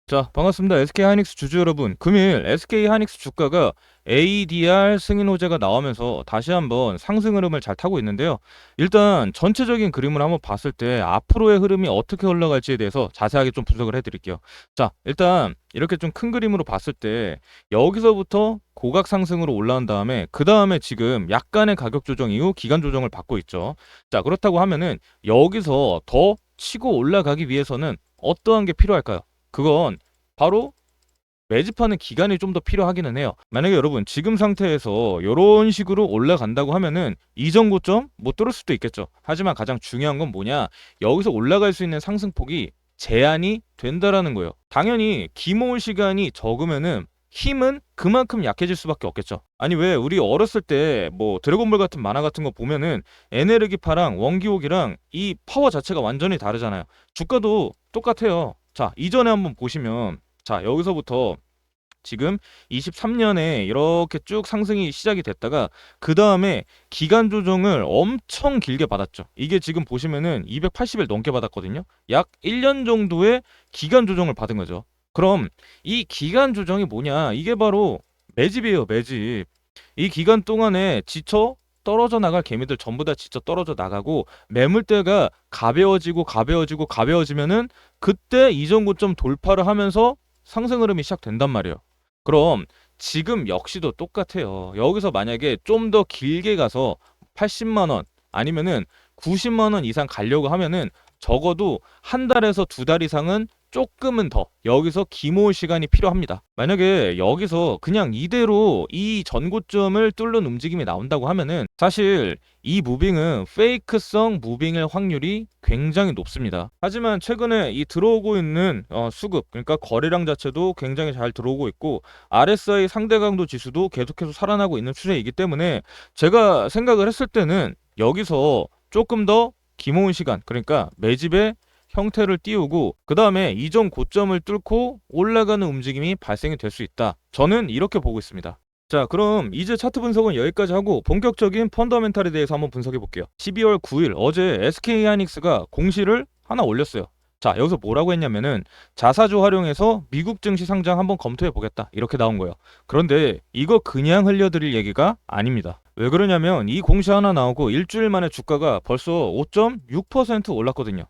자, 반갑습니다. SK하이닉스 주주 여러분. 금일 SK하이닉스 주가가 ADR 승인 호재가 나오면서 다시 한번 상승 흐름을 잘 타고 있는데요. 일단 전체적인 그림을 한번 봤을 때 앞으로의 흐름이 어떻게 흘러갈지에 대해서 자세하게 좀 분석을 해드릴게요. 자, 일단 이렇게 좀 큰 그림으로 봤을 때 여기서부터 고각 상승으로 올라온 다음에 그 다음에 지금 약간의 가격 조정 이후 기간 조정을 받고 있죠. 자, 그렇다고 하면은 여기서 더 치고 올라가기 위해서는 어떠한 게 필요할까요? 그건 바로 매집하는 기간이 좀 더 필요하기는 해요. 만약에 여러분 지금 상태에서 이런 식으로 올라간다고 하면은 이전 고점 못 뚫을 수도 있겠죠. 하지만 가장 중요한 건 뭐냐? 여기서 올라갈 수 있는 상승폭이 제한이 된다라는 거예요. 당연히 기모을 시간이 적으면은 힘은 그만큼 약해질 수밖에 없겠죠. 아니 왜 우리 어렸을 때 뭐 드래곤볼 같은 만화 같은 거 보면은 에네르기파랑 원기옥이랑 이 파워 자체가 완전히 다르잖아요. 주가도 똑같아요. 자, 이전에 한번 보시면 자, 여기서부터 지금 23년에 이렇게 쭉 상승이 시작이 됐다가 그 다음에 기간 조정을 엄청 길게 받았죠. 이게 지금 보시면은 280일 넘게 받았거든요. 약 1년 정도의 기간 조정을 받은 거죠. 그럼 이 기간 조정이 뭐냐? 이게 바로 매집이에요, 매집. 이 기간 동안에 지쳐 떨어져 나갈 개미들 전부 다 지쳐 떨어져 나가고 매물대가 가벼워지면은 그때 이전 고점 돌파를 하면서 상승 흐름이 시작된단 말이에요. 그럼 지금 역시도 똑같아요. 여기서 만약에 좀 더 길게 가서 80만 원 아니면은 90만 원 이상 가려고 하면은 적어도 한 달에서 두 달 이상은 조금은 더 여기서 기모을 시간이 필요합니다. 만약에 여기서 그냥 이대로 이 전고점을 뚫는 움직임이 나온다고 하면은 사실 이 무빙은 페이크성 무빙일 확률이 굉장히 높습니다. 하지만 최근에 이 들어오고 있는 수급 그러니까 거래량 자체도 굉장히 잘 들어오고 있고 RSI 상대 강도 지수도 계속해서 살아나고 있는 추세이기 때문에 제가 생각을 했을 때는 여기서 조금 더 기모은 시간 그러니까 매집의 형태를 띄우고 그 다음에 이전 고점을 뚫고 올라가는 움직임이 발생이 될 수 있다. 저는 이렇게 보고 있습니다. 자, 그럼 이제 차트 분석은 여기까지 하고 본격적인 펀더멘탈에 대해서 한번 분석해 볼게요. 12월 9일 어제 SK하이닉스가 공시를 하나 올렸어요. 자, 여기서 뭐라고 했냐면은 자사주 활용해서 미국 증시 상장 한번 검토해 보겠다. 이렇게 나온 거예요. 그런데 이거 그냥 흘려드릴 얘기가 아닙니다. 왜 그러냐면 이 공시 하나 나오고 일주일 만에 주가가 벌써 5.6% 올랐거든요.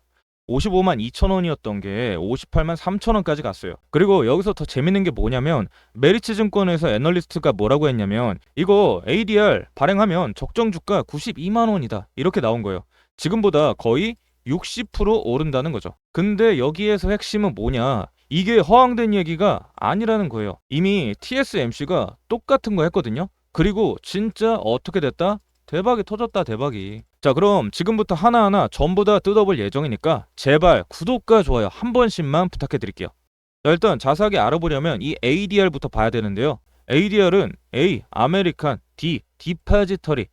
55만 2천 원이었던 게 58만 3천 원까지 갔어요. 그리고 여기서 더 재밌는 게 뭐냐면 메리츠 증권에서 애널리스트가 뭐라고 했냐면 이거 ADR 발행하면 적정 주가 92만 원이다. 이렇게 나온 거예요. 지금보다 거의 60% 오른다는 거죠. 근데 여기에서 핵심은 뭐냐? 이게 허황된 얘기가 아니라는 거예요. 이미 TSMC가 똑같은 거 했거든요. 그리고 진짜 어떻게 됐다? 대박이 터졌다, 대박이. 자, 그럼 지금부터 하나하나 전부 다 뜯어볼 예정이니까 제발 구독과 좋아요 한 번씩만 부탁해 드릴게요. 자, 일단 자세하게 알아보려면 이 ADR부터 봐야 되는데요. ADR은 A, 아메리칸, D, 디파지터리,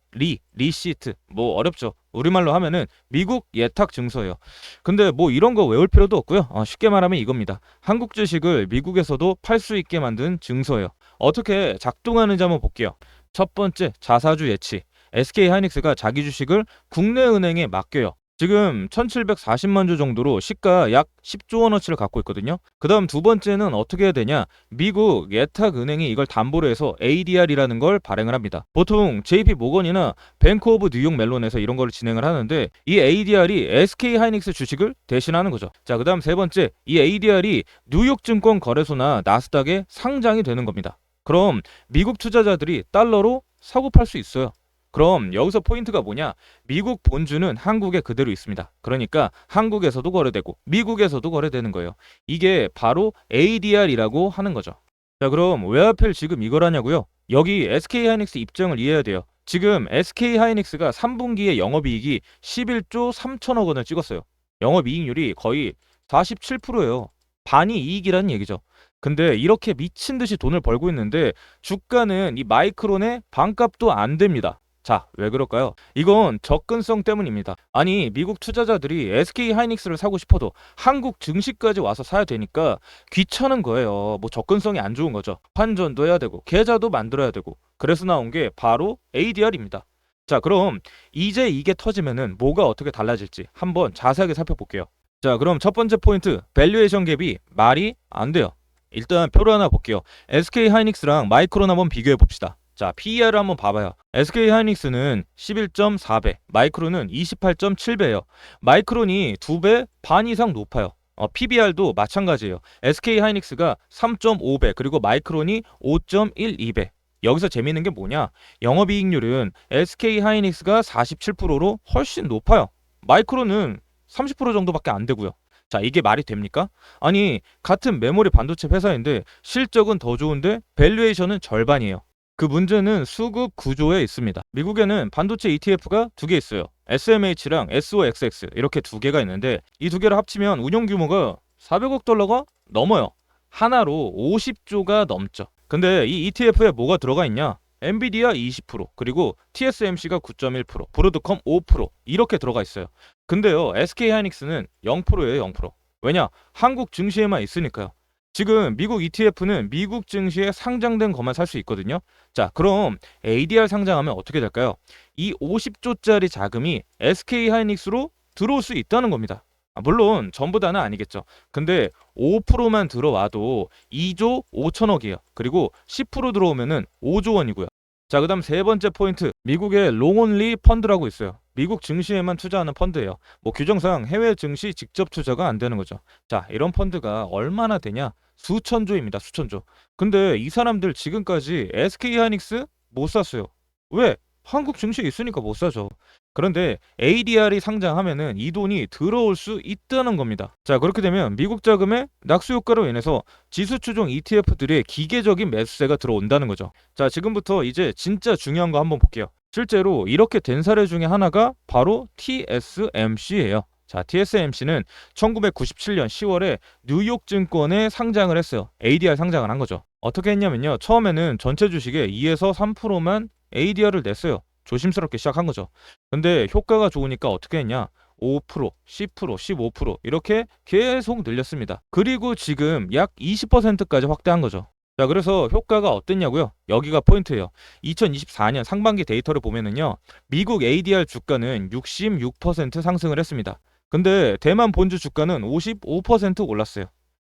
리시트. 뭐 어렵죠. 우리말로 하면은 미국 예탁 증서예요. 근데 뭐 이런 거 외울 필요도 없고요. 쉽게 말하면 이겁니다. 한국 주식을 미국에서도 팔 수 있게 만든 증서예요. 어떻게 작동하는지 한번 볼게요. 첫 번째, 자사주 예치. SK하이닉스가 자기 주식을 국내 은행에 맡겨요. 지금 1740만 주 정도로 시가 약 10조 원어치를 갖고 있거든요. 그 다음 두 번째는 어떻게 해야 되냐? 미국 예탁은행이 이걸 담보로 해서 ADR이라는 걸 발행을 합니다. 보통 JP 모건이나 뱅크 오브 뉴욕 멜론에서 이런 걸 진행을 하는데 이 ADR이 SK하이닉스 주식을 대신하는 거죠. 자, 그 다음 세 번째, 이 ADR이 뉴욕 증권 거래소나 나스닥에 상장이 되는 겁니다. 그럼 미국 투자자들이 달러로 사고 팔 수 있어요. 그럼 여기서 포인트가 뭐냐? 미국 본주는 한국에 그대로 있습니다. 그러니까 한국에서도 거래되고 미국에서도 거래되는 거예요. 이게 바로 ADR이라고 하는 거죠. 자, 그럼 왜 하필 지금 이걸 하냐고요? 여기 SK하이닉스 입장을 이해해야 돼요. 지금 SK하이닉스가 3분기에 영업이익이 11조 3천억 원을 찍었어요. 영업이익률이 거의 47%예요. 반이 이익이라는 얘기죠. 근데 이렇게 미친 듯이 돈을 벌고 있는데 주가는 이 마이크론의 반값도 안 됩니다. 자, 왜 그럴까요? 이건 접근성 때문입니다. 아니, 미국 투자자들이 SK하이닉스를 사고 싶어도 한국 증시까지 와서 사야 되니까 귀찮은 거예요. 뭐 접근성이 안 좋은 거죠. 환전도 해야 되고 계좌도 만들어야 되고. 그래서 나온 게 바로 ADR입니다. 자, 그럼 이제 이게 터지면은 뭐가 어떻게 달라질지 한번 자세하게 살펴볼게요. 자, 그럼 첫 번째 포인트, 밸류에이션 갭이 말이 안 돼요. 일단 표를 하나 볼게요. SK 하이닉스랑 마이크론 한번 비교해 봅시다. 자, PER을 한번 봐봐요. SK 하이닉스는 11.4배, 마이크론은 28.7배예요. 마이크론이 2배 반 이상 높아요. PBR도 마찬가지예요. SK 하이닉스가 3.5배, 그리고 마이크론이 5.12배. 여기서 재미있는 게 뭐냐? 영업이익률은 SK 하이닉스가 47%로 훨씬 높아요. 마이크론은 30% 정도밖에 안 되고요. 자, 이게 말이 됩니까? 아니, 같은 메모리 반도체 회사인데 실적은 더 좋은데 밸류에이션은 절반이에요. 그 문제는 수급 구조에 있습니다. 미국에는 반도체 ETF가 두 개 있어요. SMH랑 SOXX 이렇게 두 개가 있는데 이 두 개를 합치면 운용 규모가 400억 달러가 넘어요. 하나로 50조가 넘죠. 근데 이 ETF에 뭐가 들어가 있냐? 엔비디아 20%, 그리고 TSMC가 9.1%, 브로드컴 5% 이렇게 들어가 있어요. 근데요, SK 하이닉스는 0%예요, 0%. 왜냐? 한국 증시에만 있으니까요. 지금 미국 ETF는 미국 증시에 상장된 것만 살 수 있거든요. 자, 그럼 ADR 상장하면 어떻게 될까요? 이 50조짜리 자금이 SK 하이닉스로 들어올 수 있다는 겁니다. 물론 전부 다는 아니겠죠. 근데 5%만 들어와도 2조 5천억이에요. 그리고 10% 들어오면은 5조 원이고요. 자, 그다음 세 번째 포인트. 미국의 롱온리 펀드라고 있어요. 미국 증시에만 투자하는 펀드예요. 뭐 규정상 해외 증시 직접 투자가 안 되는 거죠. 자, 이런 펀드가 얼마나 되냐? 수천조입니다. 수천조. 근데 이 사람들 지금까지 SK 하이닉스 못 샀어요. 왜? 한국 증시에 있으니까 못 사죠. 그런데 ADR이 상장하면은 이 돈이 들어올 수 있다는 겁니다. 자, 그렇게 되면 미국 자금의 낙수 효과로 인해서 지수 추종 ETF들의 기계적인 매수세가 들어온다는 거죠. 자, 지금부터 이제 진짜 중요한 거 한번 볼게요. 실제로 이렇게 된 사례 중에 하나가 바로 TSMC예요. 자, TSMC는 1997년 10월에 뉴욕 증권에 상장을 했어요. ADR 상장을 한 거죠. 어떻게 했냐면요. 처음에는 전체 주식의 2에서 3%만 ADR을 냈어요. 조심스럽게 시작한 거죠. 근데 효과가 좋으니까 어떻게 했냐? 5%, 10%, 15% 이렇게 계속 늘렸습니다. 그리고 지금 약 20%까지 확대한 거죠. 자, 그래서 효과가 어땠냐고요? 여기가 포인트예요. 2024년 상반기 데이터를 보면은요. 미국 ADR 주가는 66% 상승을 했습니다. 근데 대만 본주 주가는 55% 올랐어요.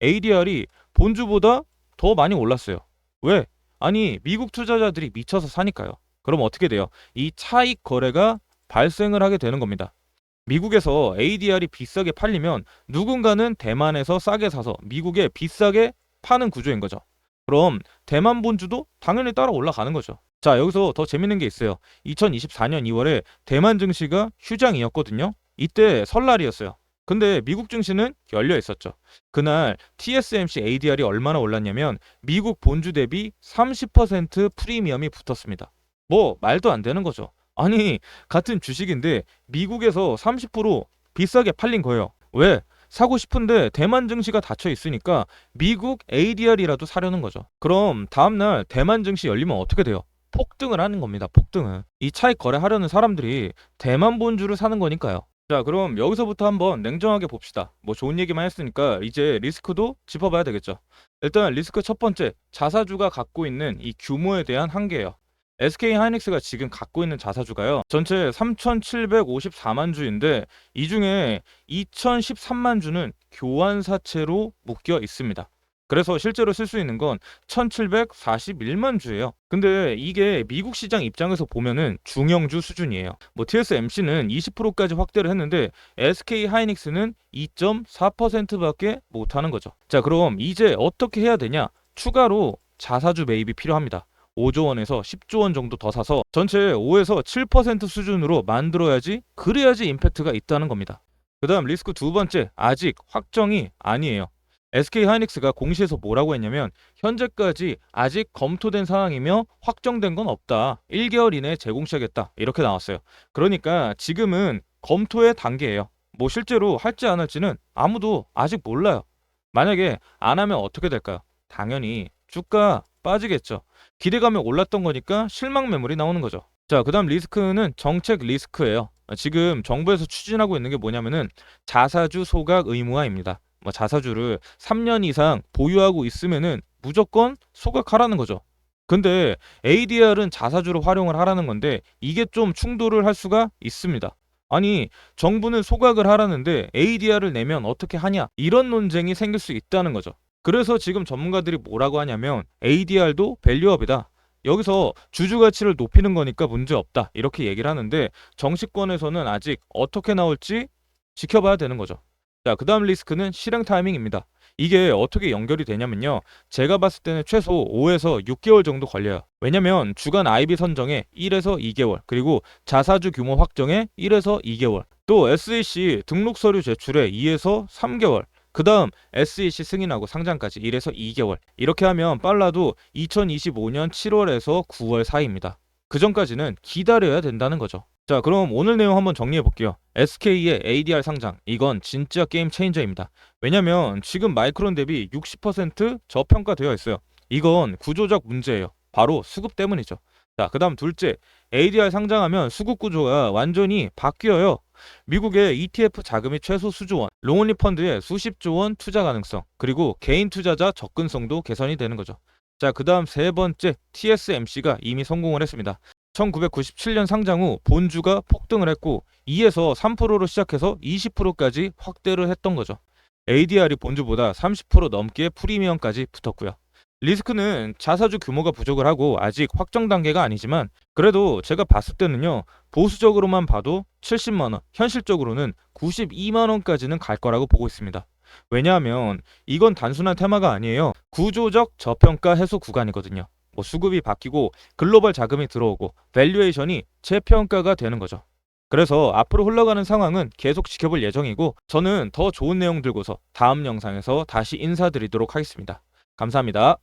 ADR이 본주보다 더 많이 올랐어요. 왜? 아니, 미국 투자자들이 미쳐서 사니까요. 그럼 어떻게 돼요? 이 차익 거래가 발생을 하게 되는 겁니다. 미국에서 ADR이 비싸게 팔리면 누군가는 대만에서 싸게 사서 미국에 비싸게 파는 구조인 거죠. 그럼 대만 본주도 당연히 따라 올라가는 거죠. 자, 여기서 더 재밌는 게 있어요. 2024년 2월에 대만 증시가 휴장이었거든요. 이때 설날이었어요. 근데 미국 증시는 열려 있었죠. 그날 TSMC ADR이 얼마나 올랐냐면 미국 본주 대비 30% 프리미엄이 붙었습니다. 뭐 말도 안 되는 거죠. 아니, 같은 주식인데 미국에서 30% 비싸게 팔린 거예요. 왜? 사고 싶은데 대만 증시가 닫혀 있으니까 미국 ADR이라도 사려는 거죠. 그럼 다음날 대만 증시 열리면 어떻게 돼요? 폭등을 하는 겁니다. 폭등을. 이 차익 거래하려는 사람들이 대만 본주를 사는 거니까요. 자, 그럼 여기서부터 한번 냉정하게 봅시다. 뭐 좋은 얘기만 했으니까 이제 리스크도 짚어봐야 되겠죠. 일단 리스크 첫 번째, 자사주가 갖고 있는 이 규모에 대한 한계예요. SK 하이닉스가 지금 갖고 있는 자사주가요. 전체 3,754만 주인데 이 중에 2,013만 주는 교환사채로 묶여 있습니다. 그래서 실제로 쓸 수 있는 건 1,741만 주예요. 근데 이게 미국 시장 입장에서 보면은 중형주 수준이에요. 뭐 TSMC는 20%까지 확대를 했는데 SK 하이닉스는 2.4%밖에 못 하는 거죠. 자, 그럼 이제 어떻게 해야 되냐? 추가로 자사주 매입이 필요합니다. 5조 원에서 10조 원 정도 더 사서 전체 5에서 7% 수준으로 만들어야지, 그래야지 임팩트가 있다는 겁니다. 그 다음 리스크 두 번째, 아직 확정이 아니에요. SK 하이닉스가 공시에서 뭐라고 했냐면 현재까지 아직 검토된 사항이며 확정된 건 없다. 1개월 이내에 재공시하겠다. 이렇게 나왔어요. 그러니까 지금은 검토의 단계예요. 뭐 실제로 할지 안 할지는 아무도 아직 몰라요. 만약에 안 하면 어떻게 될까요? 당연히 주가 빠지겠죠. 기대감이 올랐던 거니까 실망 매물이 나오는 거죠. 자, 그다음 리스크는 정책 리스크예요. 지금 정부에서 추진하고 있는 게 뭐냐면은 자사주 소각 의무화입니다. 뭐 자사주를 3년 이상 보유하고 있으면은 무조건 소각하라는 거죠. 근데 ADR은 자사주로 활용을 하라는 건데 이게 좀 충돌을 할 수가 있습니다. 아니, 정부는 소각을 하라는데 ADR을 내면 어떻게 하냐? 이런 논쟁이 생길 수 있다는 거죠. 그래서 지금 전문가들이 뭐라고 하냐면 ADR도 밸류업이다. 여기서 주주 가치를 높이는 거니까 문제 없다. 이렇게 얘기를 하는데 정치권에서는 아직 어떻게 나올지 지켜봐야 되는 거죠. 자, 그다음 리스크는 실행 타이밍입니다. 이게 어떻게 연결이 되냐면요. 제가 봤을 때는 최소 5에서 6개월 정도 걸려요. 왜냐면 주간 IB 선정에 1에서 2개월, 그리고 자사주 규모 확정에 1에서 2개월, 또 SEC 등록 서류 제출에 2에서 3개월, 그 다음 SEC 승인하고 상장까지 1에서 2개월. 이렇게 하면 빨라도 2025년 7월에서 9월 사이입니다. 그 전까지는 기다려야 된다는 거죠. 자, 그럼 오늘 내용 한번 정리해 볼게요. SK의 ADR 상장, 이건 진짜 게임 체인저입니다. 왜냐면 지금 마이크론 대비 60% 저평가되어 있어요. 이건 구조적 문제예요. 바로 수급 때문이죠. 자, 그 다음 둘째, ADR 상장하면 수급 구조가 완전히 바뀌어요. 미국의 ETF 자금이 최소 수조 원, 롱온리 펀드의 수십조 원 투자 가능성, 그리고 개인 투자자 접근성도 개선이 되는 거죠. 자, 그 다음 세 번째, TSMC가 이미 성공을 했습니다. 1997년 상장 후 본주가 폭등을 했고 2에서 3%로 시작해서 20%까지 확대를 했던 거죠. ADR이 본주보다 30% 넘게 프리미엄까지 붙었고요. 리스크는 자사주 규모가 부족을 하고 아직 확정 단계가 아니지만 그래도 제가 봤을 때는요. 보수적으로만 봐도 70만 원, 현실적으로는 92만 원까지는 갈 거라고 보고 있습니다. 왜냐하면 이건 단순한 테마가 아니에요. 구조적 저평가 해소 구간이거든요. 뭐 수급이 바뀌고 글로벌 자금이 들어오고 밸류에이션이 재평가가 되는 거죠. 그래서 앞으로 흘러가는 상황은 계속 지켜볼 예정이고 저는 더 좋은 내용 들고서 다음 영상에서 다시 인사드리도록 하겠습니다. 감사합니다.